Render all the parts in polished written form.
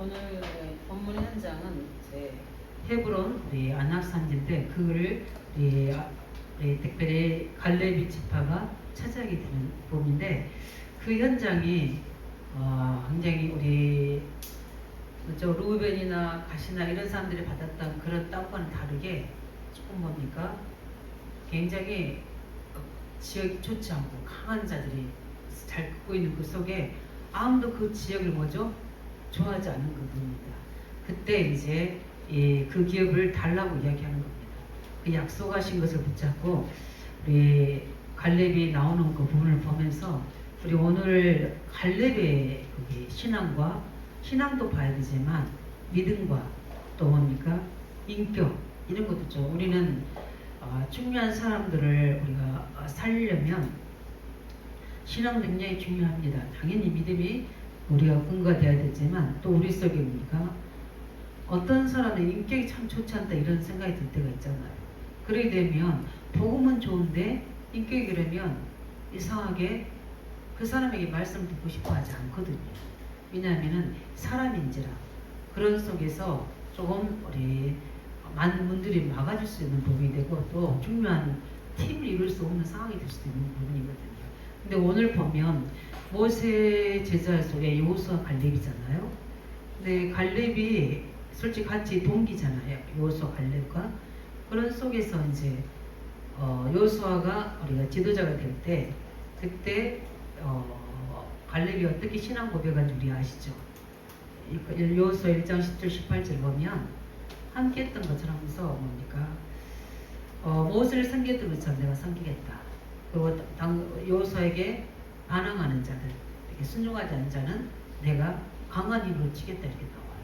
오늘 본문 현장은 이제 헤브론 우리 안악산지인데 그거를 우리 특별히 갈렙이 지파가 차지하게 되는 부분인데 그 현장이 굉장히 우리 루벤이나 가시나 이런 사람들이 받았던 그런 땅과는 다르게 조금 뭡니까 굉장히 지역이 좋지 않고 강한 자들이 잘 긋고 있는 그 속에 아무도 그 지역을 좋아하지 않는 그 부분입니다. 그때 이제 그 기업을 달라고 이야기하는 겁니다. 그 약속하신 것을 붙잡고 우리 갈렙이 나오는 그 부분을 보면서 우리 오늘 갈렙의 신앙도 봐야 되지만 믿음과 또 뭡니까 인격 이런 것도 좀 우리는 중요한 사람들을 우리가 살리려면 신앙 능력이 중요합니다. 당연히 믿음이 우리가 근거가 되어야 되지만 또 우리 속에 뭡니까 어떤 사람의 인격이 참 좋지 않다 이런 생각이 들 때가 있잖아요. 그러게 되면 복음은 좋은데 인격이 그러면 이상하게 그 사람에게 말씀 듣고 싶어 하지 않거든요. 왜냐하면 사람인지라 그런 속에서 조금 우리 많은 분들이 막아줄 수 있는 부분이 되고 또 중요한 팀을 이룰 수 없는 상황이 될 수도 있는 부분이거든요. 근데 오늘 보면 모세 제자 속에 여호수아 갈렙이잖아요. 근데 갈렙이 솔직히 같이 동기잖아요. 여호수아 갈렙과 그런 속에서 이제 여호수아가 우리가 지도자가 될 때 그때 갈렙이 어떻게 신앙 고백한 줄 우리 아시죠? 여호수아 1장 10절 18절 보면 함께 했던 것처럼 하면서 뭡니까 모세를 섬겼던 것처럼 내가 섬기겠다. 그리고 여호수아에게 반항하는 자들 이렇게 순종하지 않는 자는 내가 강한 힘으로 치겠다 이렇게 나와요.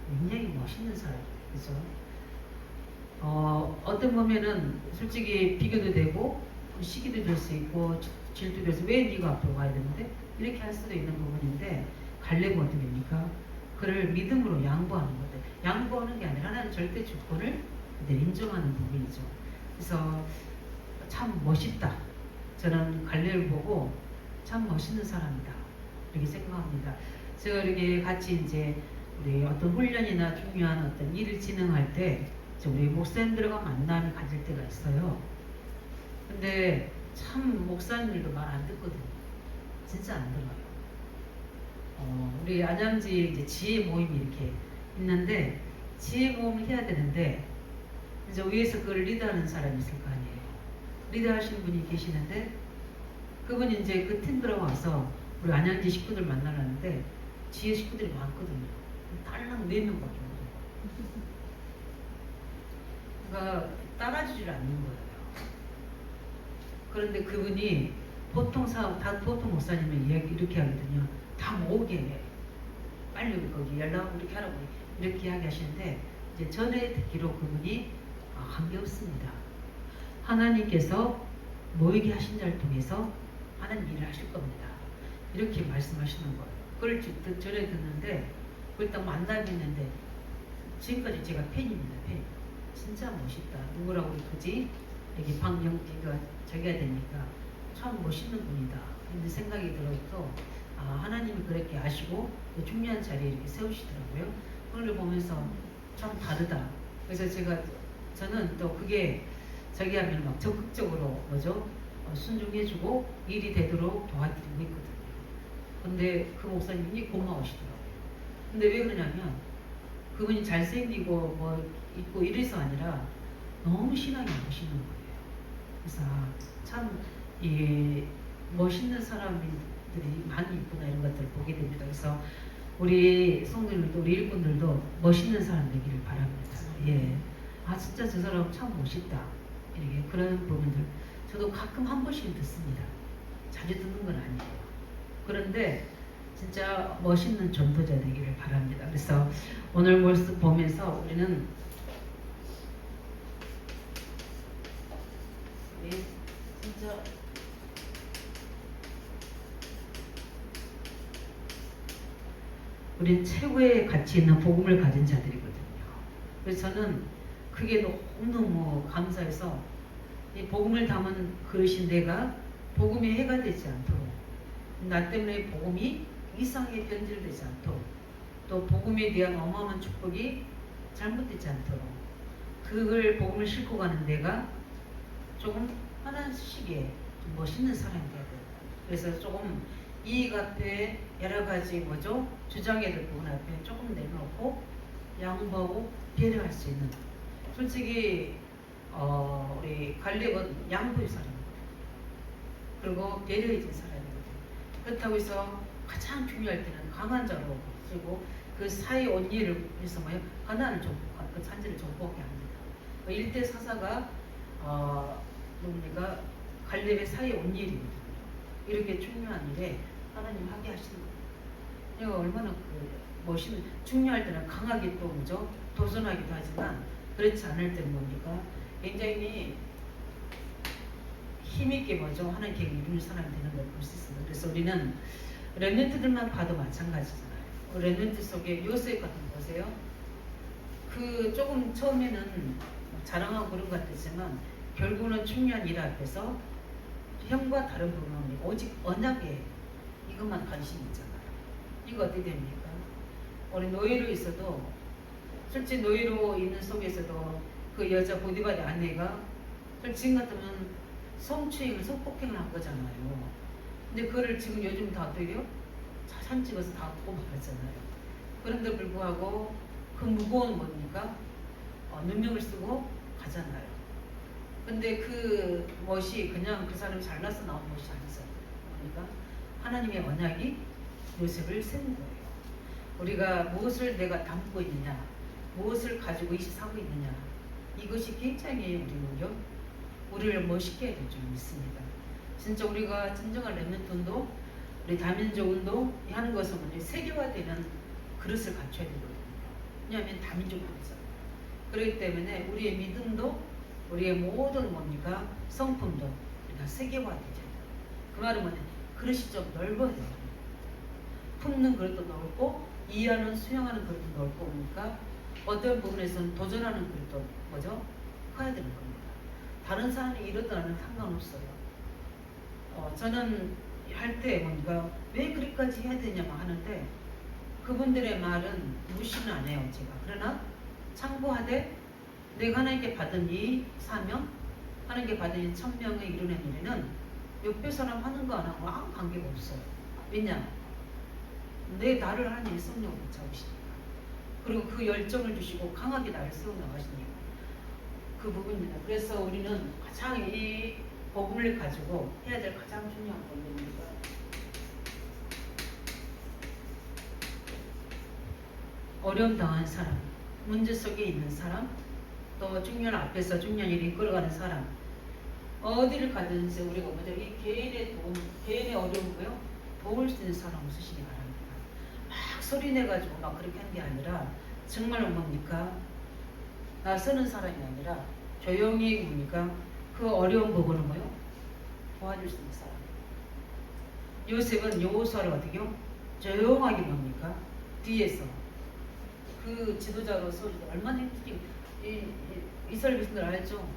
굉장히 멋있는 사람이에요. 그래서 어떤 보면은 솔직히 비교도 되고 시기도 될 수 있고 질투도 될 수 왜 네가 앞으로 가야 되는데 이렇게 할 수도 있는 부분인데 갈렙은 어떻게 됩니까? 그를 믿음으로 양보하는 거죠. 양보하는 게 아니라 하나는 절대 주권을 인정하는 부분이죠. 그래서 참 멋있다. 저는 갈렙을 보고 참 멋있는 사람이다 이렇게 생각합니다. 제가 이렇게 같이 이제 우리 어떤 훈련이나 중요한 어떤 일을 진행할 때 우리 목사님들과 만남을 가질 때가 있어요. 근데 참 목사님들도 말 안 듣거든요. 진짜 안 들어요. 우리 안양지 이제 지혜 모임이 이렇게 있는데 지혜 모임을 해야 되는데 이제 위에서 그걸 리드하는 사람이 있을 거 아니에요. 리드하시는 분이 계시는데 그분이 이제 그 팀 들어와서 우리 안양지 식구들 만나려는데 지혜 식구들이 많거든요. 딸랑 4명밖에 없어요. 그러니까 따라주질 않는 거예요. 그런데 그분이 보통 목사님은 이렇게 하거든요. 다 모으게 해. 빨리 거기 연락하고 이렇게 하라고 이렇게 이야기하시는데 이제 전에 듣기로 그분이 한 게 없습니다. 하나님께서 모이게 하신 자를 통해서 하나님 일을 하실 겁니다. 이렇게 말씀하시는 거예요. 그걸 전에 듣는데 그걸 딱 만나게 했는데 지금까지 제가 팬입니다. 팬. 진짜 멋있다. 누구라고 그러지? 이렇게 방영기가 저기가 되니까 참 멋있는 분이다. 이런 생각이 들어서 하나님이 그렇게 아시고 중요한 자리에 이렇게 세우시더라고요. 그걸 보면서 참 다르다. 그래서 저는 또 그게 저기 하면 막 적극적으로 순종해주고 일이 되도록 도와드리고 있거든요. 근데 그 목사님이 고마우시더라고요. 근데 왜 그러냐면 그분이 잘생기고 뭐 있고 이래서 아니라 너무 신앙이 멋있는 거예요. 그래서 참 멋있는 사람들이 많이 있구나 이런 것들을 보게 됩니다. 그래서 우리 성도님들도 우리 일꾼들도 멋있는 사람 되기를 바랍니다. 예. 진짜 저 사람 참 멋있다. 이렇게 그런 부분들 저도 가끔 한 번씩 듣습니다. 자주 듣는 건 아니에요. 그런데 진짜 멋있는 전도자 되기를 바랍니다. 그래서 오늘 모습 보면서 우리는 진짜 우리는 최고의 가치 있는 복음을 가진 자들이거든요. 그래서 저는 그게 너무너무 감사해서 이 복음을 담은 그릇인 내가 복음의 해가 되지 않도록 나 때문에 복음이 이상하게 변질되지 않도록 또 복음에 대한 어마어마한 축복이 잘못되지 않도록 그걸 복음을 싣고 가는 내가 조금 하나씩의 좀 멋있는 사람이 돼야 돼요. 그래서 조금 이익 앞에 여러 가지 뭐죠? 주장해야 될 부분 앞에 조금 내놓고 양보하고 배려할 수 있는. 솔직히 우리 갈렙은 양보의 사람이거든요. 그리고 배려해준 사람이거든요. 그렇다고 해서 가장 중요할 때는 강한 자로 그리고 그 사이 온리를 위해서 뭐예요? 가난을 그 산지를 정복하게 합니다. 1대 사사가 뭡니까? 갈렙의 사이 온리입니다. 이렇게 중요한 일에 하나님 하게 하시는 거예요. 내가 얼마나 멋있는, 중요할 때는 강하게 또 뭐죠? 도전하기도 하지만 그렇지 않을 때는 뭡니까? 굉장히 힘있게 뭐죠? 하나님 계획을 이루는 사람이 되는 걸 볼 수 있습니다. 그래서 우리는 렘넌트들만 봐도 마찬가지잖아요. 렘넌트 속에 요셉 같은 거 보세요. 그 조금 처음에는 자랑하고 그런 것 같았지만 결국은 중요한 일 앞에서 형과 다른 부분은 오직 언약에 이것만 관심이 있잖아요. 이거 어떻게 됩니까? 우리 노예로 있어도 실제 노예로 있는 속에서도 그 여자 보디발의 아내가 지금 같으면 성추행을 성폭행을 한 거잖아요. 근데 그거를 지금 요즘 다 어떻게 해요? 사진 찍어서 다 뽑아봤잖아요. 그런데 불구하고 그 무거운 뭡니까? 누명을 쓰고 가잖아요. 근데 그 멋이 그냥 그 사람이 잘나서 나온 멋이 아니잖아요. 그러니까 하나님의 언약이 요셉을 세운 거예요. 우리가 무엇을 내가 담고 있느냐, 무엇을 가지고 사고 있느냐, 이것이 굉장히 우리는요, 우리를 멋있게 해야 될 줄 믿습니다. 진짜 우리가 진정한 렘넌트 운동, 우리 다민족 운동 하는 것은 먼저 세계화되는 그릇을 갖춰야 되거든요. 왜냐하면 다민족이잖아요. 그렇기 때문에 우리의 믿음도 우리의 모든 뭡니까? 성품도 다 세계화되잖아요. 그 말은 뭐냐? 그릇이 좀 넓어야 돼요. 품는 그릇도 넓고 이해하는 수용하는 그릇도 넓고 뭡니까? 어떤 부분에서는 도전하는 그릇도 뭐죠? 커야 되는 겁니다. 다른 사람이 이러다는 상관없어요. 저는 할 때 뭔가 왜 그렇게까지 해야 되냐고 하는데 그분들의 말은 무시는 안 해요 제가. 그러나 참고하되 내가 하나님께 받은 이 사명, 하나님께 받은 이 1000명을 이루는 일에는 옆에 사람 하는 거 안 하고 아무 관계가 없어요. 왜냐? 나를 하나님이 성령으로 잡으시니까. 그리고 그 열정을 주시고 강하게 나를 세워 나가시니까. 그 부분입니다. 그래서 우리는 가장 이 복음을 가지고 해야 될 가장 중요한 건 뭡니까? 어려움 당한 사람, 문제 속에 있는 사람, 또 중요한 앞에서 중요한 일을 이끌어가는 사람, 어디를 가든지 우리가 먼저 이 개인의 도움, 개인의 어려움고요, 도울 수 있는 사람 없으시기 바랍니다. 막 소리내가지고 막 그렇게 하는 게 아니라 정말 뭡니까? 나서는 사람이 아니라 조용히 뭡니까? 그 어려운 부분은 뭐요? 도와줄 수 있는 사람. 요셉은 여호수아를 어떻게요? 조용하게 뭡니까? 뒤에서 그 지도자로서 얼마나 힘들게 이스라엘 백성들 알죠?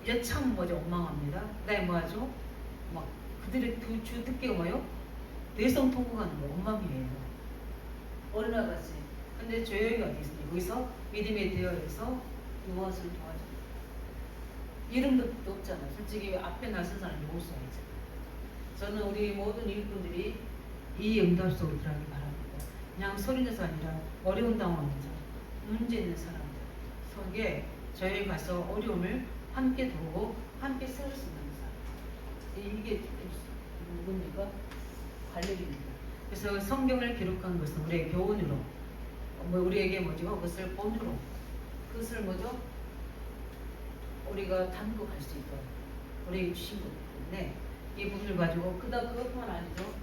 여참 뭐죠? 엉망합니다. 그다음에 뭐하죠? 막 그들의 주 뜻계가 뭐요? 내성 통곡하는 거 엉망이에요. 어린아같이. 근데 조용히 어디 있습니까? 거기서 믿음에 대여해서 무엇을 도와줘? 이름도 없잖아요. 솔직히 앞에 나선 사람이 여호수아이잖아요. 저는 우리 모든 일꾼들이 이 응답 속으로 들어가기 바랍니다. 그냥 소리내서 아니라 어려운 당하는 자, 문제 있는 사람들 속에 저희 가서 어려움을 함께 도우고 함께 세울 수 있는 사람. 이게 누굽니까? 갈렙입니다. 그래서 성경을 기록한 것은 우리의 교훈으로, 우리에게 뭐죠? 그것을 본으로, 그것을 뭐죠? 우리가 담고 갈 수 있도록 우리에게 주신 거기 때문에 이 부분을 가지고 그것뿐만 아니죠.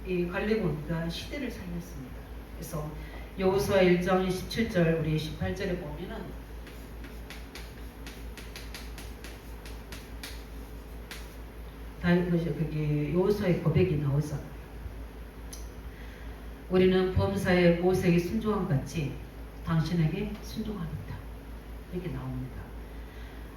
이 갈렙은 시대를 살렸습니다. 그래서 여호수아 1장 17절 우리 18절에 보면은 그게 여호수아의 고백이 나오잖아요. 우리는 범사의 모세에게 순종한 같이 당신에게 순종합니다. 이렇게 나옵니다.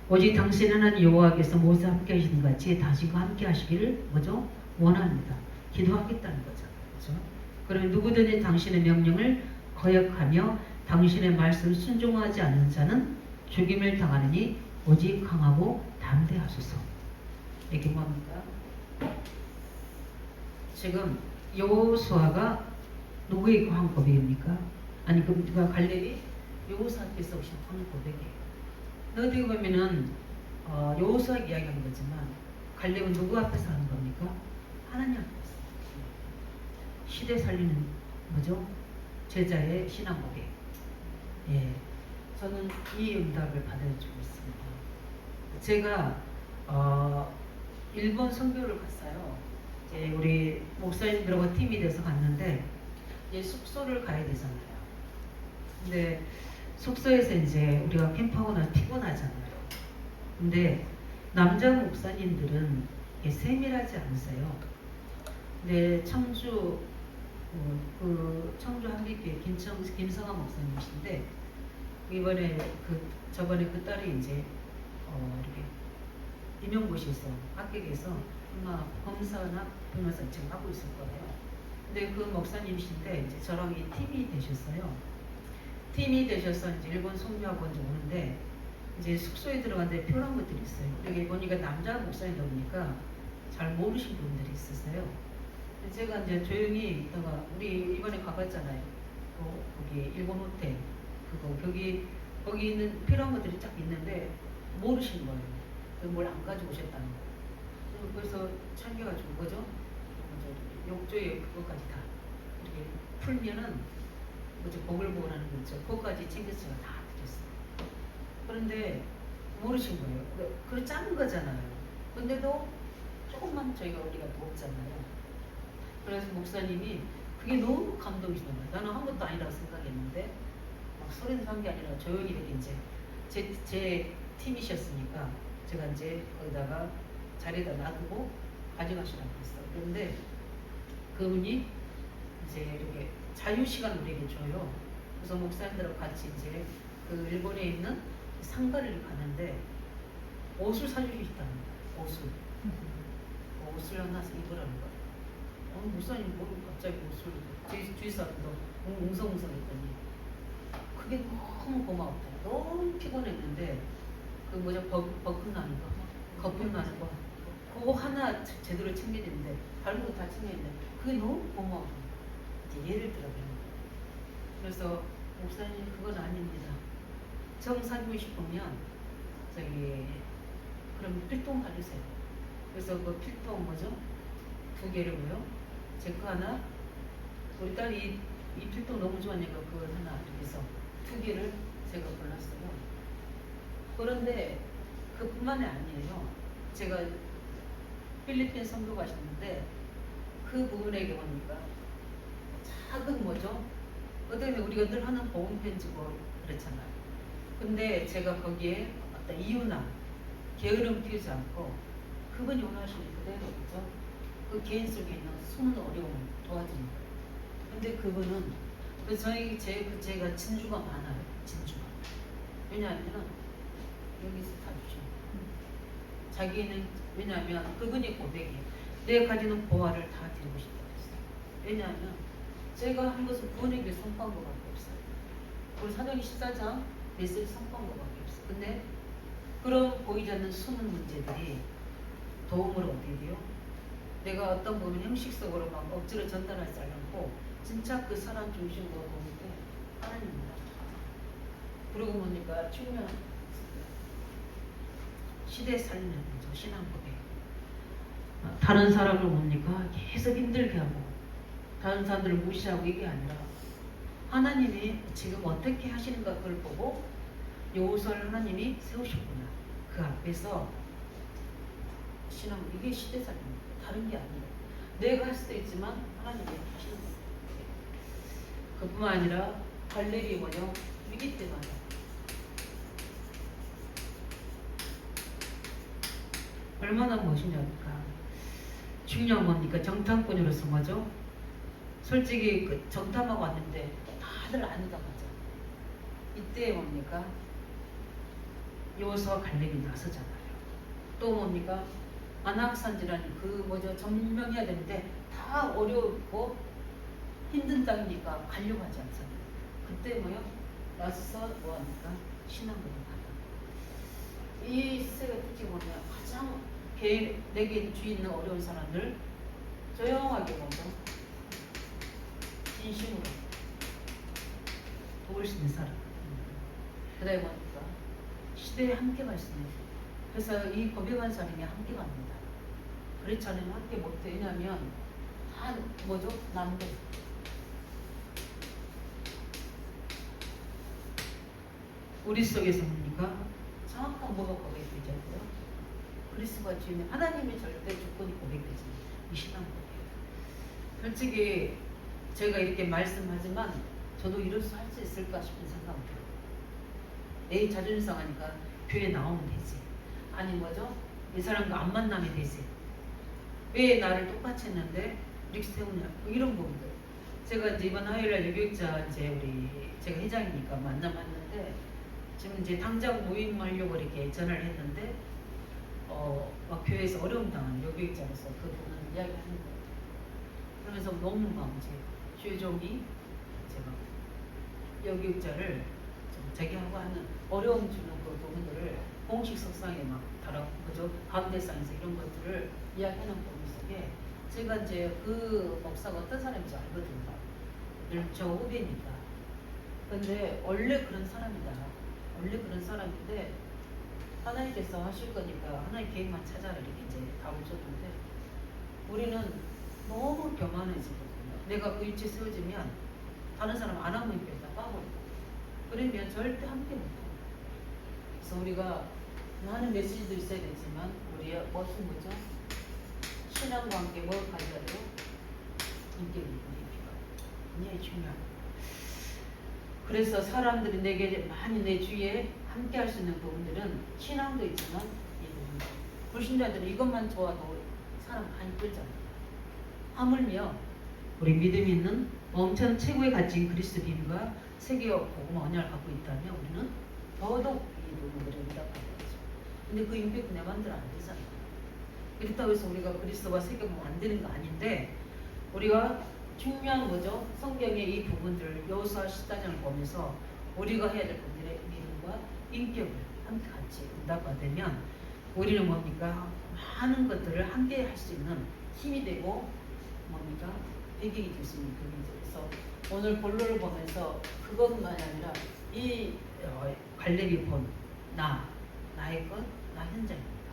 오직 당신 하나님 여호와께서 모세와 함께 하시는 같이 당신과 함께 하시기를 뭐죠? 원합니다. 기도하겠다는 거죠. 그렇죠? 그러면 누구든지 당신의 명령을 거역하며 당신의 말씀 순종하지 않는 자는 죽임을 당하느니 오직 강하고 담대하소서. 이게 뭡니까? 지금 여호수아가 누구의 한 고백입니까? 아니 그 누가 갈렙이 여호수아께서 오신 한 고백이에요. 어떻게 보면은 여호수아 이야기한 거지만 갈렙은 누구 앞에서 하는 겁니까? 하나님 앞에서. 시대 살리는 뭐죠? 제자의 신앙 고백. 예, 저는 이 응답을 받아주고 있습니다. 제가 일본 선교를 갔어요. 이제 우리 목사님들하고 팀이 돼서 갔는데 이제 숙소를 가야 되잖아요. 근데 숙소에서 이제 우리가 캠프하고 나서 피곤하잖아요. 근데 남자 목사님들은 세밀하지 않으세요. 근데 청주 그 청주 한빛교회 김성아 목사님이신데 이번에 저번에 그 딸이 이제 이렇게 임용고시에서 합격해서 아마 검사나 변호사 지금 하고 있을 거예요. 근데 그 목사님이신데 이제 저랑 이 팀이 되셨어요. 팀이 되셔서 이제 일본 송유학원 오는데 이제 숙소에 들어갔는데 표란 것들이 있어요. 여기 보니까 남자 목사님이다 보니까 잘 모르신 분들이 있으세요. 제가 이제 조용히 있다가 우리 이번에 가봤잖아요. 거기 일본 호텔 거기 있는 필요한 것들이 쫙 있는데 모르신 거예요. 뭘 안 가지고 오셨다는 거예요. 그래서 챙겨가지고 뭐죠? 욕조에 그것까지 다 이렇게 풀면은 뭐죠? 보글보글하는 거 있죠. 그것까지 챙겨서 제가 다 드렸어요. 그런데 모르신 거예요. 그래 작은 거잖아요. 근데도 조금만 우리가 먹잖아요. 그래서 목사님이 그게 너무 감동이시던 거예요. 나는 한 것도 아니라고 생각했는데 막 소리는 한 게 아니라 조용히 이렇게 이제 제 팀이셨으니까 제가 이제 거기다가 자리에다 놔두고 가져가시라고 했어요. 그런데 그분이 이제 이렇게 자유시간을 우리에게 줘요. 그래서 목사님들하고 같이 이제 그 일본에 있는 상가를 가는데 옷을 사주시다는 거예요. 옷을 하나 입으라는 거예요. 목사님 뭐 갑자기 옷을 주위 사람도 웅성웅성했더니 그게 너무 고마웠다. 너무 피곤했는데 그 뭐죠 거품 나는 거 그거 하나 제대로 챙겨줬는데 다른 거 다 챙겼는데 그게 너무 고마워. 이제 예를 들어 그런 거예요. 그래서 목사님 그건 아닙니다. 정 사귀고 싶으면 그럼 필통 가주세요. 그래서 그 필통 뭐죠? 2개를요. 제 거 하나, 우리 딸이 이 필통 너무 좋아하니까 그걸 하나 이렇게 해서 2개를 제가 골랐어요. 그런데 그뿐만이 아니에요. 제가 필리핀 선교 가셨는데 그 부분에게 보니까 작은 뭐죠? 어떻게 우리가 늘 하는 보험 편지고 그렇잖아요. 근데 제가 거기에 어떤 이유나 게으름 피우지 않고 그분이 원하시는 그대로 그죠? 그 개인 속에 있는 숨은 어려움을 도와드린 거예요. 근데 그분은 제가 진주가 많아요. 진주가. 왜냐하면 여기서 다 주죠. 자기는 왜냐하면 그분이 고백이에요. 내 가지는 보화를 다 드리고 싶다고 했어요. 왜냐하면 제가 한 것은 구원에게 선포한 것밖에 없어요. 우리 사도행전 14장 메시지 선포한 것밖에 없어요. 근데 그런 보이지 않는 숨은 문제들이 도움을 얻게 돼요. 내가 어떤 부분 형식적으로 막 억지로 전달하지 않고 진짜 그 사람 중심으로 보는 게 하나님입니다. 그러고 보니까 충면 시대 살리는 거죠. 신앙 고백. 다른 사람을 뭡니까? 계속 힘들게 하고 다른 사람들을 무시하고 이게 아니라 하나님이 지금 어떻게 하시는가 그걸 보고 여호수아를 하나님이 세우셨구나. 그 앞에서 신앙 이게 시대 살립니다. 다른 게 아니에요. 내가 할 수도 있지만 하나님이 하시는 거예요. 그뿐만 아니라 갈렙이 뭐죠? 위기 때마다 얼마나 멋있냐니까. 중요한 뭡니까? 정탐꾼으로서 뭐죠? 솔직히 그 정탐하고 왔는데 다들 아니다 맞아. 이때 뭡니까? 여호수아 갈렙이 나서잖아요. 또 뭡니까? 안악산지라는 그 뭐죠 점령해야 되는데 다 어렵고 힘든 땅이니까 가려고 하지 않잖아요. 그때 뭐요? 나서서 뭐합니까? 신앙고를 하다. 이 시세가 특히 뭐냐? 가장 내게 주위 있는 어려운 사람들 조용하게 먼저 진심으로 도울 수 있는 사람. 그 다음에 뭡니까? 시대에 함께 갈 수 있는. 그래서 이 고백한 사람이 함께 갑니다. 그렇지 않으면 함께 못해. 왜냐하면 다 뭐죠? 남들. 우리 속에서 뭡니까? 정확한 뭐가 고백되자고요. 그리스도가 주인 하나님의 절대 조건이 고백되지. 이 신앙 고백. 솔직히 제가 이렇게 말씀하지만 저도 이럴 수 할 수 있을까 싶은 생각이 들어요. 내 자존심 상하니까 교회 나오면 되지. 아니 뭐죠? 이 사람과 안 만나면 되지. 왜 나를 똑같이 했는데 이렇게 세우냐? 뭐 이런 부분들. 제가 이제 이번 화요일날 여교육자 이제 우리 제가 회장이니까 만나봤는데 지금 이제 당장 모임하려고 이렇게 전화를 했는데 막 교회에서 어려움 당하는 여교육자로서 그 부분을 이야기하는 거예요. 그러면서 너무 마음제 최종이 제가 여교육자를 좀 자기하고 하는 어려움 주는 그 부분들을 공식 석상에 막 달아 그죠 가운데상에서 이런 것들을 이야기하는 부분 속에 제가 이제 그 목사가 어떤 사람인지 알거든요. 늘 저 후배니까. 근데 원래 그런 사람이다. 원래 그런 사람인데 하나님께서 하실 거니까 하나님 계획만 찾아라 이렇게 이제 답을 줬는데 우리는 너무 교만해지거든요. 내가 그 위치에 세워지면 다른 사람 안 하면 있겠다 빠버리고 그러면 절대 함께 못해요. 그래서 우리가 많은 메시지도 있어야 되지만 우리의 무슨 뭐죠? 신앙과 함께 뭘 가져야 돼요? 인격이 굉장히 중요합니다. 그래서 사람들이 내게 많이 내 주위에 함께 할 수 있는 부분들은 신앙도 있지만 이 부분 불신자들은 이것만 좋아도 사람 많이 끌잖아요. 하물며 우리 믿음 있는 엄청 최고의 가치인 그리스도 비밀과 세계 복음 언약을 갖고 있다면 우리는 더더욱 이 부분들을 응답하는 거죠. 근데 그 임팩트 내 마음대로 안 되잖아요. 그렇다고 해서 우리가 그리스도와 세계 복음 안 되는 거 아닌데 우리가 중요한 거죠. 성경의 이 부분들 여호수아 14장을 보면서 우리가 해야 될 분들의 믿음과 인격을 함께 같이 응답받으면 우리는 뭡니까? 많은 것들을 함께 할 수 있는 힘이 되고 뭡니까? 배경이 될 수 있는 그림이죠. 그래서 오늘 본론을 보면서 그것만이 아니라 이 갈렙이 본 나의 것, 나 현장입니다.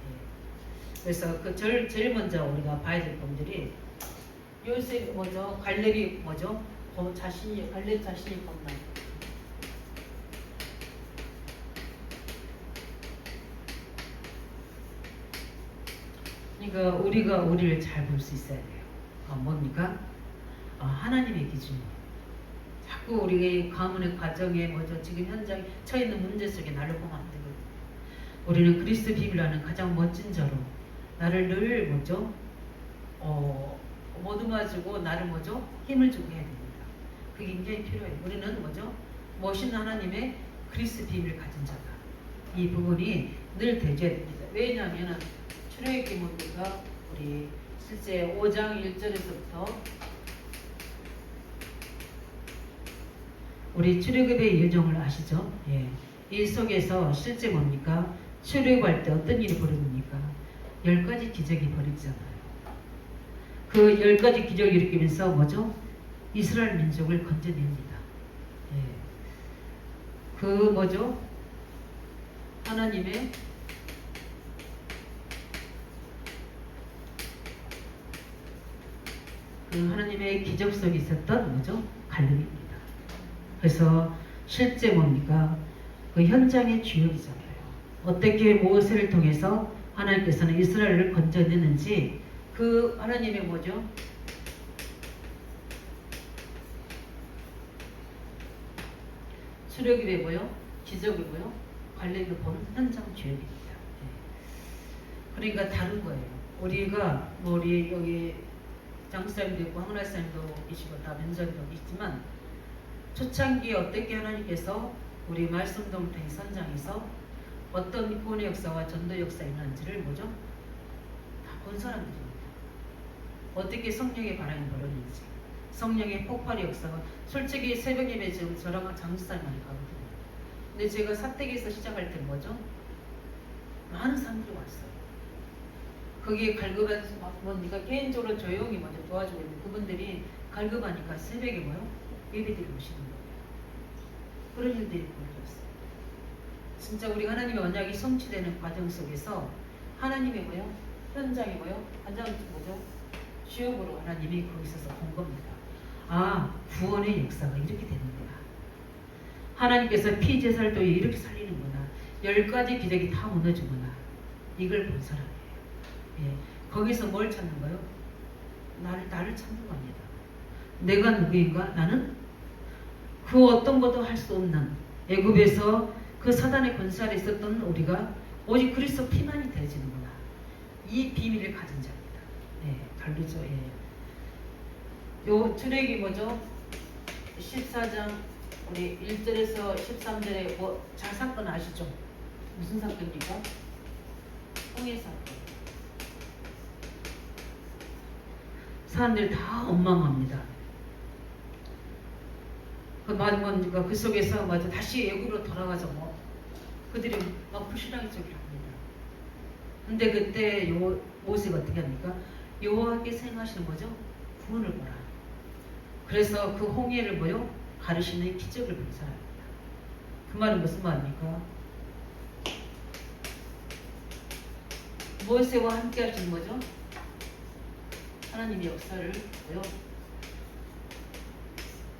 예. 그래서 그 제일 먼저 우리가 봐야 될 부분들이 요셉 뭐죠? 갈렙이 뭐죠? 갈렙 자신이 본나. 그러니까 우리가 우리를 잘 볼 수 있어야 돼요. 뭡니까? 하나님의 기준. 자꾸 우리가 가문의 과정에 뭐죠? 지금 현장에 처해 있는 문제 속에 나를 보면 안 되거든요. 우리는 그리스도 비밀라는 가장 멋진 자로 나를 늘 뭐죠? 모둠아주고 나를 뭐죠? 힘을 주고 해야 됩니다. 그게 굉장히 필요해요. 우리는 뭐죠? 멋있는 하나님의 그리스도 비밀을 가진 자다. 이 부분이 늘 되줘야 됩니다. 왜냐하면 출애굽기 뭡니까? 우리 실제 5장 1절에서부터 우리 출애굽의 여정을 아시죠? 예. 이 속에서 실제 뭡니까? 출애굽할 때 어떤 일이 벌어집니까? 10가지 기적이 벌어지잖아요. 그 10가지 기적을 일으키면서 뭐죠? 이스라엘 민족을 건져냅니다. 예. 그 뭐죠? 하나님의 그 하나님의 기적 속에 있었던 뭐죠? 갈렙입니다. 그래서 실제 뭡니까? 그 현장의 주역이잖아요. 어떻게 모세를 통해서 하나님께서는 이스라엘을 건져내는지 그 하나님의 뭐죠? 출애굽이 뭐요? 기적이고요. 갈렙이 본 현장 주역입니다. 그러니까 다른 거예요. 우리가 우리 여기 장사님도 있고 황라사님도 계시고 다 면접도 있지만 초창기에 어떻게 하나님께서 우리 말씀동 행 선장에서 어떤 구원의 역사와 전도 역사가 있는지를 뭐죠? 다 본 사람들입니다. 어떻게 성령의 바람이 벌어지는지, 성령의 폭발의 역사가 솔직히 새벽 예배 지금 저랑 장수살 많이 가거든요. 근데 제가 사택에서 시작할 때 뭐죠? 많은 사람들이 왔어요. 거기에 갈급해서 뭡니까? 개인적으로 조용히 먼저 도와주고 있는데 그분들이 갈급하니까 새벽에 뭐요? 예배들이 오시는 거예요. 그런 일들이 벌어졌어요. 진짜 우리 하나님의 언약이 성취되는 과정 속에서 하나님의 뭐요? 현장이 뭐요? 가장 뭐죠? 주역으로 하나님이 거기 있어서 본 겁니다. 아, 구원의 역사가 이렇게 되는구나. 하나님께서 피제사를 또 이렇게 살리는구나. 10가지 기적이 다 무너지구나. 이걸 본 사람이에요. 예, 거기서 뭘 찾는 거요? 나를 찾는 겁니다. 내가 누구인가? 나는 그 어떤 것도 할 수 없는 애굽에서 그 사단의 권세 아래 있었던 우리가 오직 그리스도 피만이 되어지는구나. 이 비밀을 가진 자입니다. 예, 다르죠. 예. 요 출애기 뭐죠? 14장 우리 1절에서 13절에 뭐 자사건 아시죠? 무슨 사건입니까? 홍해 사건. 사람들이 다 원망합니다. 그 속에서 맞아 다시 애굽으로 돌아가서 뭐 그들이 막 불신앙의 소리를 합니다. 근데 그때 모세가 어떻게 합니까? 여호와께서 행하시는 거죠? 구원을 보라. 그래서 그 홍해를 뭐요? 가르시는 기적을 본 사람입니다. 그 말은 무슨 말입니까? 모세와 함께 하시는 거죠? 하나님의 역사를 뭐요?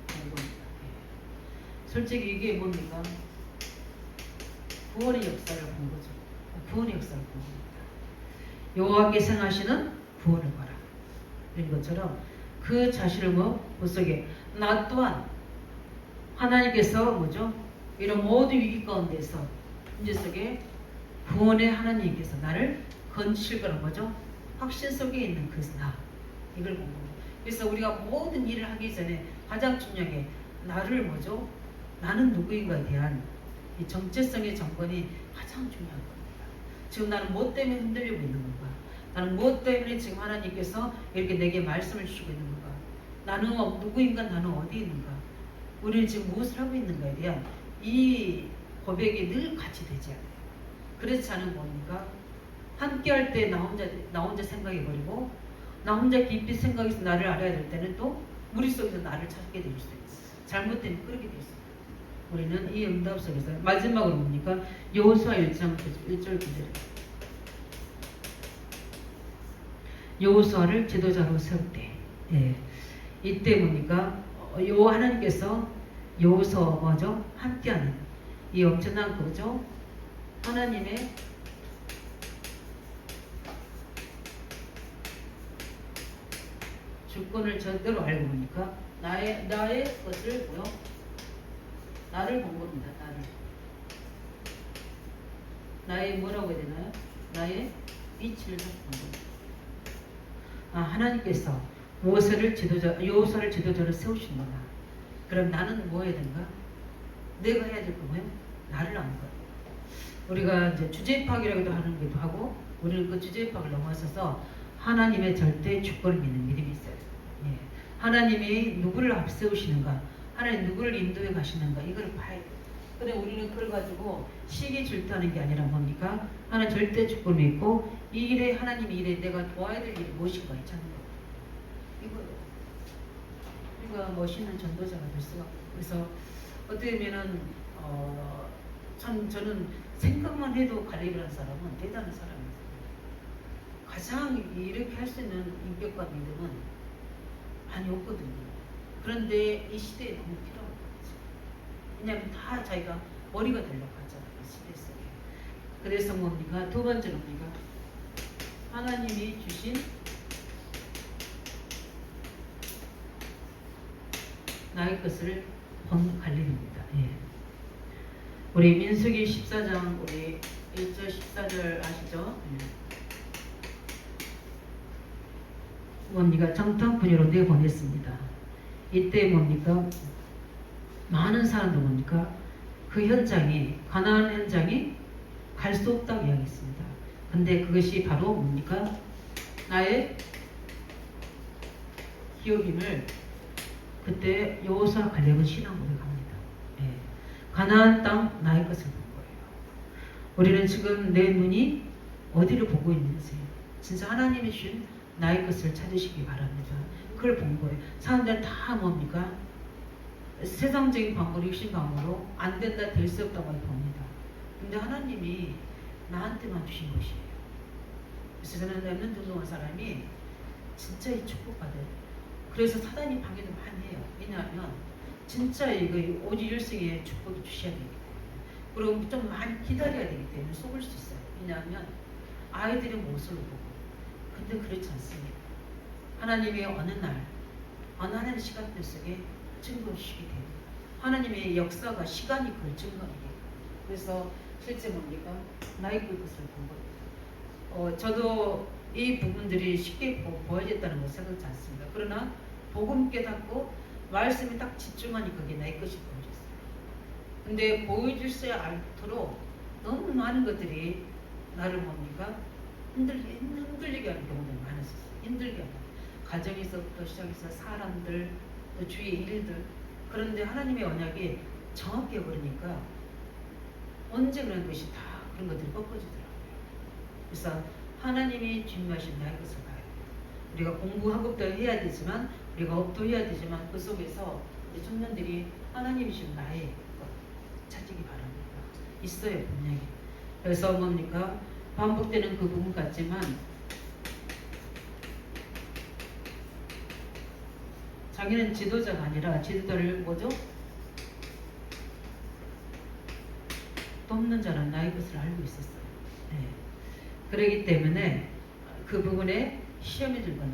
본 겁니다. 솔직히 이게 뭡니까? 구원의 역사를 본 거죠. 구원의 역사를 본 겁니다. 여호와께서 행하시는 구원을 봐라. 이런 것처럼 그 자신을 그 속에 나 또한 하나님께서 뭐죠? 이런 모든 위기 가운데서 문제 속에 구원의 하나님께서 나를 건지실 거라는 거죠. 확신 속에 있는 그 나. 이걸 본 겁니다. 그래서 우리가 모든 일을 하기 전에 가장 중요하게 나를 뭐죠? 나는 누구인가에 대한 이 정체성의 정권이 가장 중요한 겁니다. 지금 나는 무엇 때문에 흔들리고 있는 건가? 나는 무엇 때문에 지금 하나님께서 이렇게 내게 말씀을 주시고 있는 건가? 나는 누구인가? 나는 어디 있는가? 우리는 지금 무엇을 하고 있는가에 대한 이 고백이 늘 같이 되지 않아요. 그렇지 않은 뭡니까? 함께 할 때 나 혼자 생각해버리고 나 혼자 깊이 생각해서 나를 알아야 될 때는 또 머릿속에서 나를 찾게 될 수 있어요. 잘못되면 그렇게 될 수 있어요. 우리는 이 응답 속에서 마지막으로 뭡니까? 여호수아 1장 1절 9절 여호수아를 지도자로 세울 때 이때 뭡니까? 하나님께서 여호수아와 뭐죠? 함께하는 이 엄청난 거죠? 하나님의 주권을 절대로 알고 보니까 나의 것을 뭐요? 나를 본 겁니다. 나의 뭐라고 해야 되나요? 나의 위치를 본 겁니다. 아, 하나님께서 여호수아를 지도자로 세우시는구나. 그럼 나는 뭐 해야 되는가? 내가 해야 될 거 뭐예요? 나를 아는 거예요. 우리가 이제 주제 파악이라고도 하는 것도 하고 우리는 그 주제 파악을 넘어서서 하나님의 절대 주권을 믿는 믿음이 있어요. 예. 하나님이 누구를 앞세우시는가, 하나님 누구를 인도해 가시는가 이걸 봐야 돼요. 근데 우리는 그걸 가지고 시기 질투하는 게 아니라 뭡니까? 하나님 절대 주권을 믿고 이 일에 하나님의 일에 내가 도와야 될 일이 무엇인가 찾는 거예요. 이거예요. 우리가 멋있는 전도자가 될 수가 없고 그래서 어떻게 보면은 참 저는 생각만 해도 갈렙이라는 사람은 대단한 사람이에요. 가장 이렇게 할 수 있는 인격과 믿음은 많이 없거든요. 그런데 이 시대에 너무 필요한 거죠. 왜냐하면 다 자기가 머리가 되려고 하잖아요. 이 시대 속에. 그래서 뭡니까? 두 번째는 뭡니까? 하나님이 주신 나의 것을 본 갈렙입니다. 예. 우리 민수기 14장 우리 1절 14절 아시죠? 예. 뭡니까? 정탐 분야로 내보냈습니다. 이때 뭡니까? 많은 사람들 뭡니까? 그 현장이 가나안 현장이 갈 수 없다고 이야기했습니다. 근데 그것이 바로 뭡니까? 나의 기업임을 그때 여호수아 갈렙은 신앙 고백합니다. 예. 가나안 땅 나의 것을 본 거예요. 우리는 지금 내 눈이 어디를 보고 있는지 진짜 하나님이 주신 나의 것을 찾으시기 바랍니다. 그걸 본 거예요. 사람들은 다 뭡니까? 세상적인 방법으로 육신 방법으로 안 된다 될 수 없다고 봅니다. 근데 하나님이 나한테만 주신 것이에요. 그래서 저는 랩런트 운동한 사람이 진짜 이 축복받아요. 그래서 사단이 방해도 많이 해요. 왜냐하면 진짜 이거 오직 일생에 축복이 주셔야 되기 때문에, 그리고 좀 많이 기다려야 되기 때문에 속을 수 있어요. 왜냐하면 아이들의 모습을 보고. 근데 그렇지 않습니다. 하나님이 어느 날 어느 하나님의 시간들 속에 증거주시게 됩니다. 하나님의 역사가 시간이 걸친 겁니다. 그래서 실제 뭡니까? 나의 그것을 본 겁니다. 저도 이 부분들이 쉽게 보여졌다는 걸 생각지 않습니다. 그러나 복음 깨닫고 말씀에 딱 집중하니 그게 나의 것이 보여졌어요. 근데 보여줄수야 않도록 너무 많은 것들이 나를 뭡니까? 흔들리게 하는 경우가 많았었어요. 힘들게 하는 가정에서부터 시작해서 사람들, 또 주위의 일들. 그런데 하나님의 언약이 정확해 버리니까 언제 그런 것이 다 그런 것들이 꺾어지더라고요. 그래서 하나님이 준비하신 나의 것을 봐야 돼요. 우리가 공부학업도 해야 되지만, 우리가 업도 해야 되지만, 그 속에서 우리 청년들이 하나님이 주신 나의 것 찾기 바랍니다. 있어요, 분명히. 그래서 뭡니까? 반복되는 그 부분 같지만, 자기는 지도자가 아니라 지도자를 뭐죠? 돕는 자는 나의 것을 알고 있었어요. 네. 그러기 때문에 그 부분에 시험이 들거나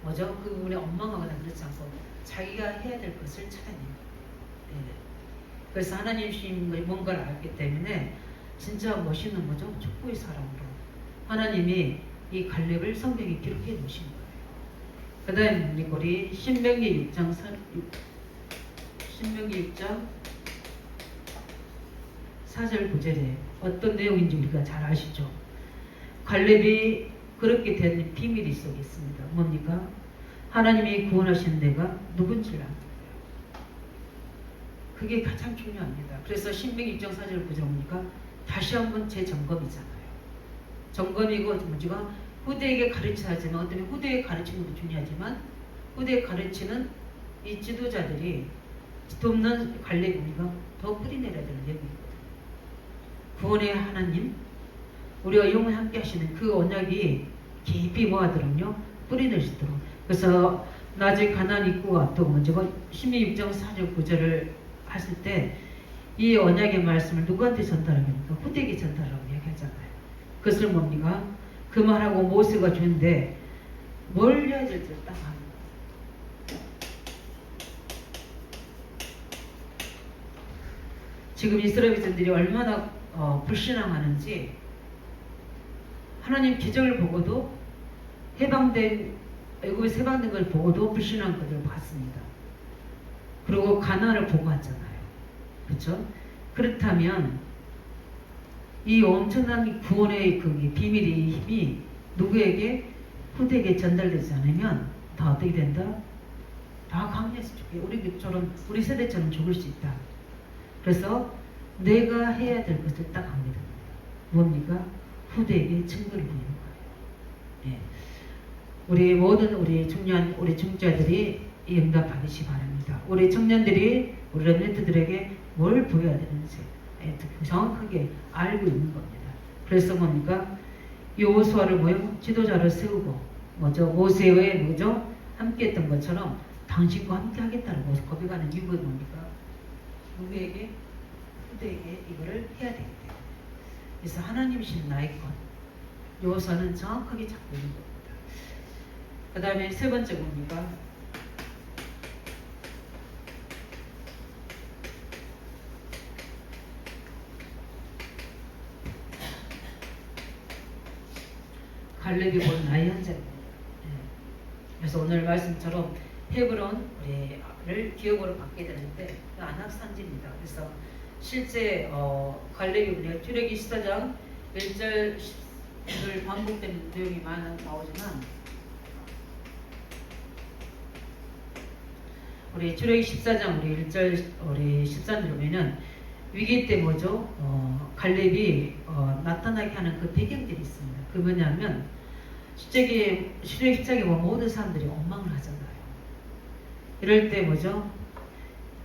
뭐죠? 그 부분에 엉망하거나 그렇지 않고 자기가 해야 될 것을 찾아내는 거예요. 네. 그래서 하나님 주신 뭔가를 알기 때문에 진짜 멋있는 거죠? 족보의 사람으로 하나님이 이 갈렙을 성경에 기록해 놓으신 거예요. 그 다음에 우리 신명기 6장 4절 9절에 어떤 내용인지 우리가 잘 아시죠? 갈렙이 그렇게 된 비밀이 속에 있습니다. 뭡니까? 하나님이 구원하신 데가 누군지를 압니다. 그게 가장 중요합니다. 그래서 신명기 6장 4절 9절 뭡니까? 다시 한번 재점검이잖아요. 점검이고 뭐지가 후대에게 가르쳐야 하지만 어떤 후대에 가르치는 것도 중요하지만 후대에 가르치는 이 지도자들이 돕는 갈렙이 우리가 더 뿌리내려야 되는 내용이거든요. 구원의 하나님, 우리가 영원히 함께 하시는 그 언약이 깊이 모아들었요 뿌리낼 수 있도록. 그래서 나중에 가나안 입구가 또 먼저 신명기 6장 4절 9절을 했을 때 이 언약의 말씀을 누구한테 전달합니까? 후대에게 전달하라고 얘기하잖아요. 그것을 뭡니까? 그 말하고 모세가 주는데 뭘 해야 될지 딱 합니다. 지금 이스라엘 백성들이 얼마나 불신앙하는지 하나님 기적을 보고도 애굽에서 해방된 걸 보고도 불신앙한 것을 봤습니다. 그리고 가나안을 보고 왔잖아요. 그렇죠? 그렇다면 이 엄청난 구원의 그 비밀의 힘이 누구에게 후대에게 전달되지 않으면 다 어떻게 된다? 다 강해서 죽게 우리 세대처럼 죽을 수 있다. 그래서 내가 해야 될 것을 딱 합니다. 뭡니까? 후대에게 증거를 보이는 거예요. 예. 우리 모든 우리 중요한 우리 중자들이 응답하시기 바랍니다. 우리 청년들이 우리 랩런트들에게 뭘 보여야 되는지 정확하게 알고 있는 겁니다. 그래서 뭡니까? 여호수아를 지도자로 세우고 뭐죠? 모세의 뭐죠? 함께했던 것처럼 당신과 함께 하겠다는 것을 고백하는 이유가 뭡니까? 누구에게? 후대에게 이거를 해야 되기 때문에. 그래서 하나님이신 나의 것. 여호수아는 정확하게 잡고 있는 겁니다. 그 다음에 세 번째 뭡니까? 갈렙이 본 나의 현장입니다. 그래서 오늘 말씀처럼 헤브론 우리를 기업으로 받게 되는데 그 안악산지입니다. 그래서 실제 갈렙이 우리가 출애기 14장 1절 10절 반복되는 내용이 많이 나오지만 우리 출애기 14장 우리 1절 우리 13절 보면은 위기 때 뭐죠? 갈렙이 나타나게 하는 그 배경들이 있습니다. 그 뭐냐면 출애기 14장에 보면 모든 사람들이 원망을 하잖아요. 이럴 때 뭐죠?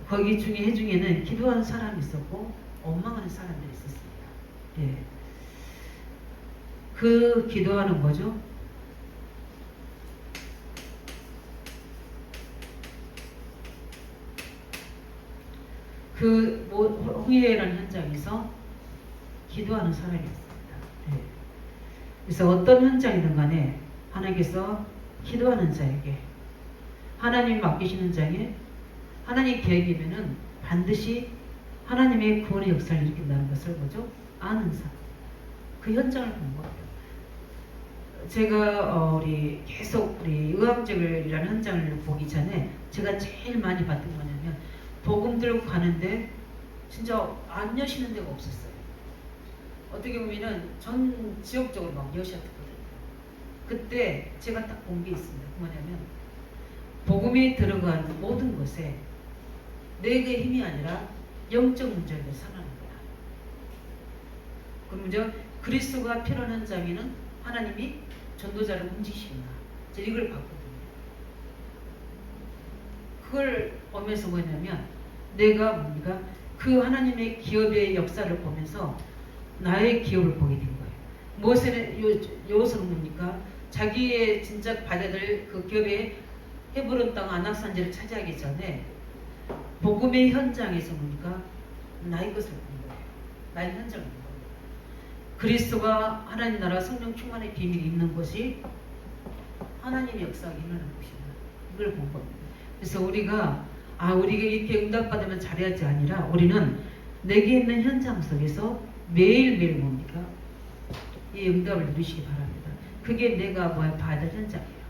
거기 중에 해중에는 기도하는 사람이 있었고 원망하는 사람들이 있었습니다. 예. 그 기도하는 뭐죠? 그 홍해라는 현장에서 기도하는 사람이 있습니다. 예. 그래서 어떤 현장이든 간에 하나님께서 기도하는 자에게 하나님 맡기시는 자에게 하나님 계획이면은 반드시 하나님의 구원의 역사를 일으킨다는 것을 뭐죠? 아는 사람. 그 현장을 본 거예요. 제가 우리 계속 우리 의학적이라는 현장을 보기 전에 제가 제일 많이 봤던 게 뭐냐면 복음 들고 가는데 진짜 안 여시는 데가 없었어요. 어떻게 보면은 전 지역적으로 막 여셨거든요. 그때 제가 딱 본 게 있습니다. 뭐냐면 복음이 들어간 모든 것에 뇌의 힘이 아니라 영적 문제를 상하는 거야. 그 문제 그리스도가 필요한 현장에는 하나님이 전도자를 움직이시구나. 이걸 봤거든요. 그걸 보면서 뭐냐면 내가 뭡니까? 그 하나님의 기업의 역사를 보면서 나의 기업을 보게 된 거예요. 무엇에는 요것은 뭡니까? 자기의 진작 받아야 될 그 기업의 헤브론 땅 안악산지를 차지하기 전에 복음의 현장에서 뭡니까? 나의 것을 본 거예요. 나의 현장을 본 거예요. 그리스도가 하나님 나라 성령 충만의 비밀이 있는 곳이 하나님의 역사가 일어나는 곳이다. 이걸 본 겁니다. 그래서 우리가 이렇게 응답받으면 잘해야지 아니라 우리는 내게 있는 현장 속에서 매일매일 뭡니까? 이 응답을 누리시기 바랍니다. 그게 내가 봐야 될 현장이에요.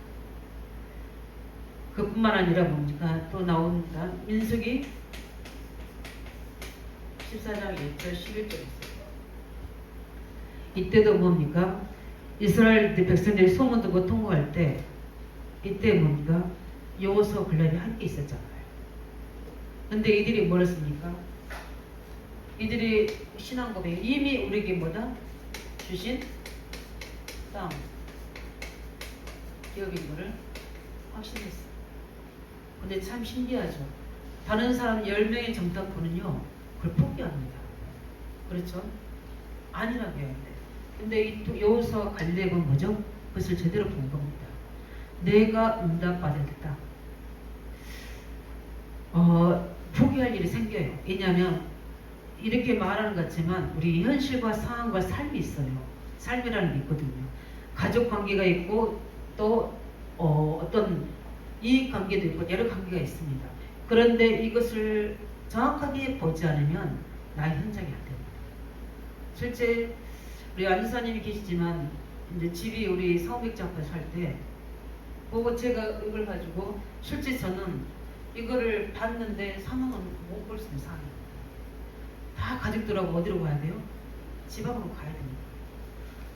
그뿐만 아니라 뭡니까? 또 나온다. 민수기 14장 1절 11절 있어요. 이때도 뭡니까? 이스라엘 백성들이 소문 듣고 통곡할 때 이때 뭡니까? 여호수아 갈렙이 함께 있었잖아요. 근데 이들이 뭘 했습니까? 이들이 신앙 고백 이미 우리에게 뭐다? 주신 땅 기업인 거를 확신했어요. 근데 참 신기하죠. 다른 사람 10명의 정탐꾼은요 그걸 포기합니다. 그렇죠? 아니라고 해야 돼. 근데 이 여호수아 갈렙은 뭐죠? 그것을 제대로 본 겁니다. 내가 응답받을 때 포기할 일이 생겨요. 왜냐하면 이렇게 말하는 것 같지만 우리 현실과 상황과 삶이 있어요. 삶이라는 게 있거든요. 가족 관계가 있고 또 어떤 이익 관계도 있고 여러 관계가 있습니다. 그런데 이것을 정확하게 보지 않으면 나의 현장이 안 됩니다. 실제 우리 안사님이 계시지만 이제 집이 우리 성백장 앞에 살 때 보고 제가 이걸 가지고 실제 저는 이거를 봤는데 상황은 못 볼 수 있는 상황입니다. 다 가족들하고 어디로 가야 돼요? 집 앞으로 가야 됩니다.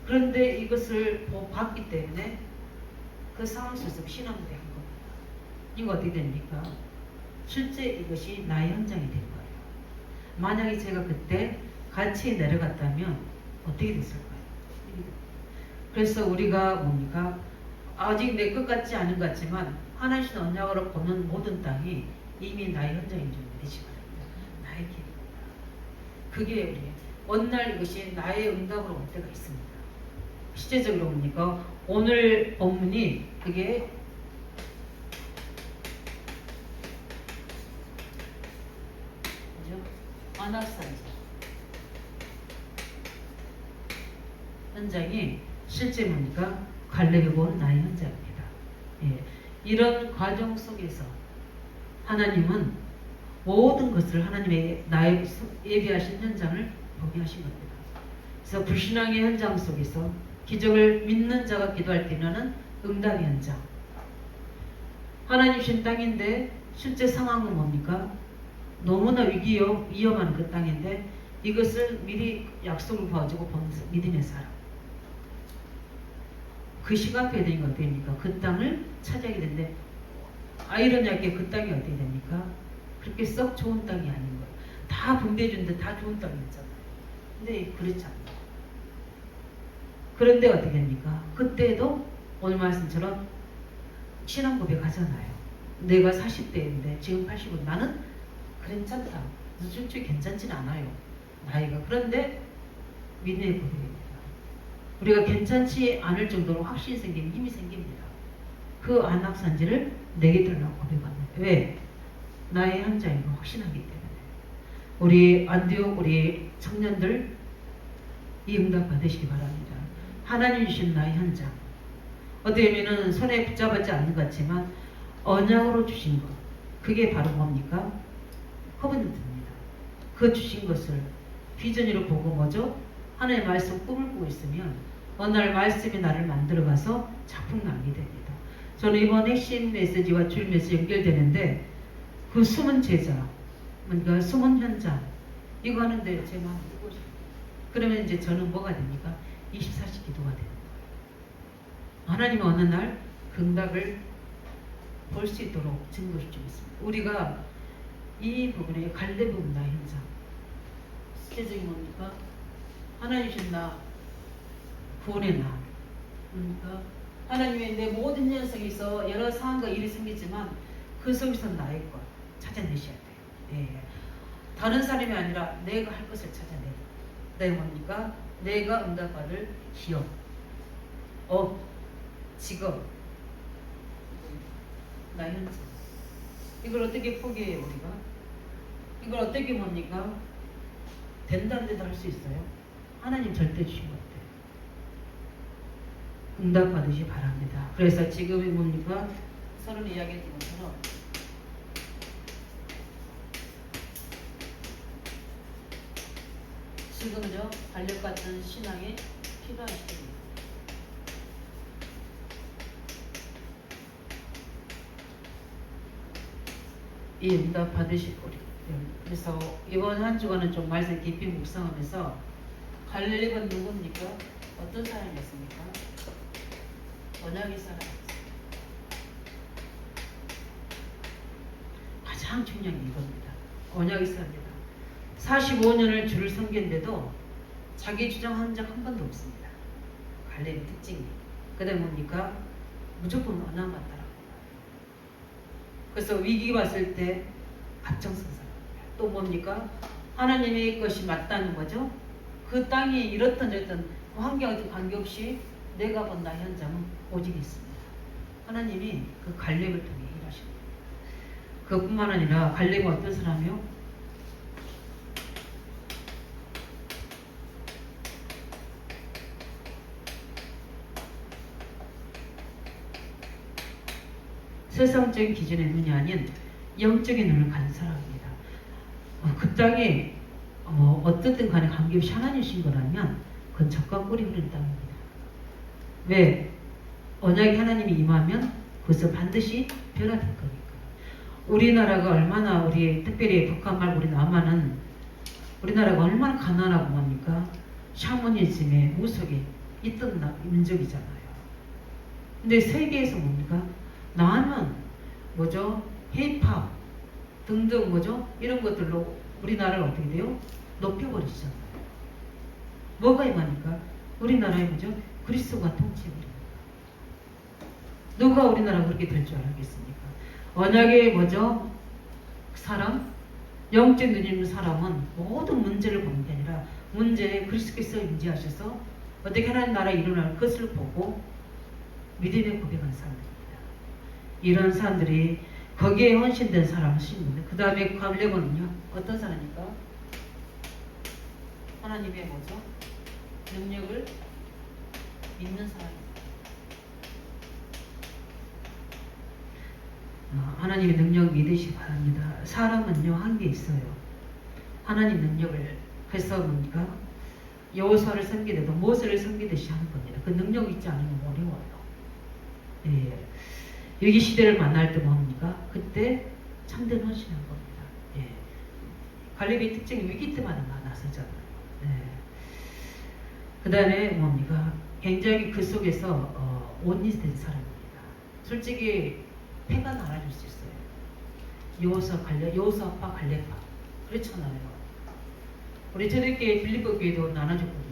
그런데 이것을 봤기 때문에 그 상황 속에서 신앙부대 한 겁니다. 이거 어떻게 됩니까? 실제 이것이 나의 현장이 된 거예요. 만약에 제가 그때 같이 내려갔다면 어떻게 됐을까요? 그래서 우리가 뭡니까? 아직 내 것 같지 않은 것 같지만 하나님 언약으로 보는 모든 땅이 이미 나의 현장인 줄 믿으시 바랍니다. 나의 길입니다. 그게 우리 어느 날 이것이 나의 응답으로 올 때가 있습니다. 실제적으로 뭡니까? 오늘 본문이 그게 뭐죠? 안악산지 현장이 실제 뭡니까? 갈렙이 본 나의 현장입니다. 예. 이런 과정 속에서 하나님은 모든 것을 하나님의 나의 예비하신 현장을 보게 하신 겁니다. 그래서 불신앙의 현장 속에서 기적을 믿는 자가 기도할 때 일어나는 응답의 현장. 하나님 신 땅인데 실제 상황은 뭡니까? 너무나 위험한 그 땅인데 이것을 미리 약속을 봐주고 본 믿음의 사람. 그 시간표에 되니까 어떻게 됩니까? 그 땅을 차지하게 되는데 아이러니하게 그 땅이 어떻게 됩니까? 그렇게 썩 좋은 땅이 아닌 거예요. 다 분배해준데 다 좋은 땅이었잖아요. 근데 그렇지 않아요. 그런데 어떻게 됩니까? 그때도 오늘 말씀처럼 신앙 고백하잖아요. 내가 40대인데 지금 80은 나는 괜찮다. 솔직히 괜찮지는 않아요. 나이가. 그런데 믿음의 고백입니다. 우리가 괜찮지 않을 정도로 확신이 생기면 힘이 생깁니다. 그 안락산지를 내게 달라고 고백합니다. 왜? 나의 현장인 걸 확신하기 때문에. 우리 안디옥 우리 청년들 이 응답 받으시기 바랍니다. 하나님 주신 나의 현장. 어떻게 보면 손에 붙잡지 않는 것 같지만 언약으로 주신 것. 그게 바로 뭡니까? 커버넌트입니다. 그 주신 것을 비전으로 보고 뭐죠? 하나님의 말씀 꿈을 꾸고 있으면 어느 날 말씀이 나를 만들어가서 작품 남게 됩니다. 저는 이번 핵심 메시지와 주일 메시지 연결되는데 그 숨은 제자, 그러니까 숨은 현장 이거 하는데 제 마음이 뜨고 싶어요. 그러면 이제 저는 뭐가 됩니까? 24시 기도가 되는 거예요. 하나님은 어느 날 응답을 볼 수 있도록 증거를 주고 있습니다. 우리가 이 부분에 갈래 부분 나의 현장 실제적이 뭡니까? 하나님 주신 나 구원의 나 그러니까 하나님의 내 모든 녀석에 있어 여러 상황과 일이 생기지만 그 속에서 나의 것 찾아내셔야 돼요. 예. 다른 사람이 아니라 내가 할 것을 찾아내요. 내가 뭡니까? 내가 응답받을 기업, 업, 직업, 나의 현장. 이걸 어떻게 포기해요 우리가? 이걸 어떻게 뭡니까? 된다는데도 할 수 있어요? 하나님 절대 주신 것 같아요. 응답 받으시 바랍니다. 그래서 지금이 뭡니까? 서론 이야기했던 것처럼 지금은요 달력 같은 신앙에 필요한 시기입니다. 이 응답 받으실 우리. 그래서 이번 한 주간은 좀 말씀 깊이 묵상하면서 갈렙은 누굽니까? 어떤 사람이었습니까? 언약의 사람이었어요. 가장 중요한 게 이겁니다. 언약의 사람입니다. 45년을 주를 섬겼는데도 자기 주장한 적 한 번도 없습니다. 갈렙의 특징이. 그 다음에 뭡니까? 무조건 언약 같다라고. 그래서 위기가 왔을 때 앞장선 사람. 또 뭡니까? 하나님의 것이 맞다는 거죠. 그 땅이 이렇든 저렇든 환경에 관계없이 내가 본 나의 현장은 오직 있습니다. 하나님이 그 갈렙을 통해 일하십니다. 그뿐만 아니라 갈렙은 어떤 사람이요? 세상적인 기준의 눈이 아닌 영적인 눈을 가진 사람입니다. 그 땅에 어떻든 간에 관계없이 하나님이신 거라면 그건 적과 꿀이 흐르는 땅입니다. 왜? 언약이 하나님이 임하면 그것은 반드시 변화될 거니까. 우리나라가 얼마나 특별히 북한 말고 우리 남한은 우리나라가 얼마나 가난하고 뭡니까? 샤머니즘의 무속에 있던 민족이잖아요. 근데 세계에서 뭡니까? 나는 뭐죠? 힙합 등등 뭐죠? 이런 것들로 우리나라를 어떻게 돼요? 높여버리시잖아요. 뭐가 임하니까? 우리나라에 뭐죠? 그리스도가 통치해버립니다. 누가 우리나라 그렇게 될 줄 알겠습니까? 언약의 뭐죠? 사람? 영적 눈이 있는 사람은 모든 문제를 보는 게 아니라 문제에 그리스도께서 임재하셔서 어떻게 하나님 나라에 일어날 것을 보고 믿음의 고백하는 사람들입니다. 이런 사람들이 거기에 헌신된 사람을 신는데 그 다음에 갈렙은요 어떤 사람입니까? 하나님의 뭐죠? 능력을 믿는 사람입니다. 하나님의 능력 믿으시기 바랍니다. 사람은요 한계 있어요. 하나님 능력을 해서 뭡니까? 여호수아를 섬기듯 모세를 섬기듯이 하는 겁니다. 그 능력 있지 않으면 어려워요. 예. 여기 시대를 만날 때 뭡니까? 그때 참된 헌신한 겁니다. 예. 갈렙의 특징이 위기 때마다 나서잖아요. 네. 그 다음에 뭡니까? 굉장히 그 속에서 온리스 된 사람입니다. 솔직히 패가 나눠줄 수 있어요. 여호사 아빠 갈렙파 그렇잖아요. 우리 저렇게 빌립보 교회도 나눠줬거든요.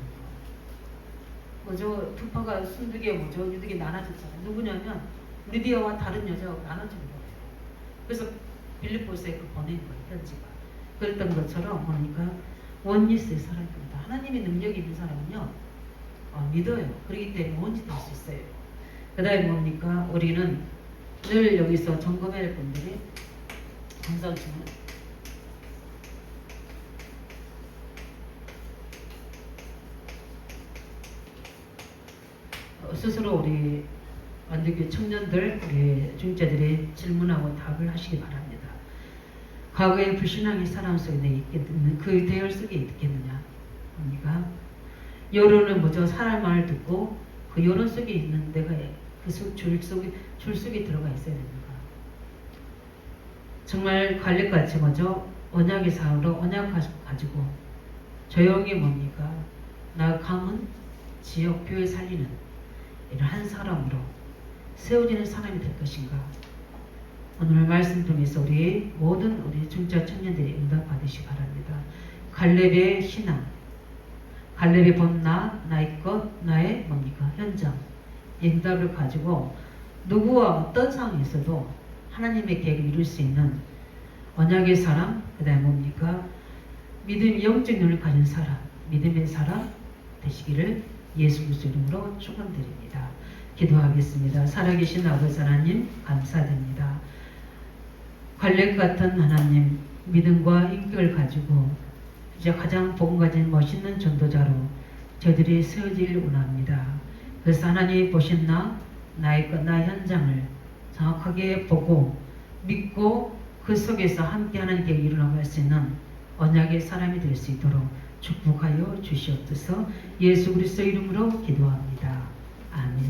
뭐죠? 두 파가 순두개 뭐죠? 유두개 나눠줬잖아요. 누구냐면 리디아와 다른 여자가 나눠준 거예요. 그래서 빌립보서에 그 보낸 거예요. 편지가. 그랬던 것처럼 보니까 원리스의 사람입니다. 하나님의 능력이 있는 사람은요 믿어요. 그렇기 때문에 원지 될 수 있어요. 그 다음에 뭡니까? 우리는 늘 여기서 점검해야 할 분들이 감사합니다. 스스로 우리 완전히 청년들, 우리 중자들이 질문하고 답을 하시기 바랍니다. 과거의 불신앙의 사람 속에 내 있겠느냐? 그 대열 속에 있겠느냐? 뭡니까? 여론은 뭐죠? 사람 말을 듣고 그 여론 속에 있는 내가 그 줄 속에 들어가 있어야 됩니다. 정말 갈렙같이 뭐죠? 언약의 사으로 언약 가지고 조용히 뭡니까? 나아가면 지역 교회 살리는 이런 한 사람으로 세워지는 사람이 될 것인가? 오늘 말씀 통해서 우리 모든 우리 중자 청년들이 응답 받으시기 바랍니다. 갈렙의 신앙, 갈렙의 본 나의 것, 나의 뭡니까? 현장, 응답을 가지고 누구와 어떤 상황에서도 하나님의 계획을 이룰 수 있는 언약의 사람, 그 다음에 뭡니까? 믿음의 영적 눈을 가진 사람, 믿음의 사람 되시기를 예수 그리스도 이름으로 축원드립니다. 기도하겠습니다. 살아계신 아버지 하나님 감사드립니다. 갈렙 같은 하나님 믿음과 인격을 가지고 이제 가장 복음 가진 멋있는 전도자로 저들이 세워지길 원합니다. 그래서 하나님이 보신 나의 것, 나의 현장을 정확하게 보고 믿고 그 속에서 함께 하나님께 일어나갈 수 있는 언약의 사람이 될 수 있도록 축복하여 주시옵소서. 예수 그리스도 이름으로 기도합니다.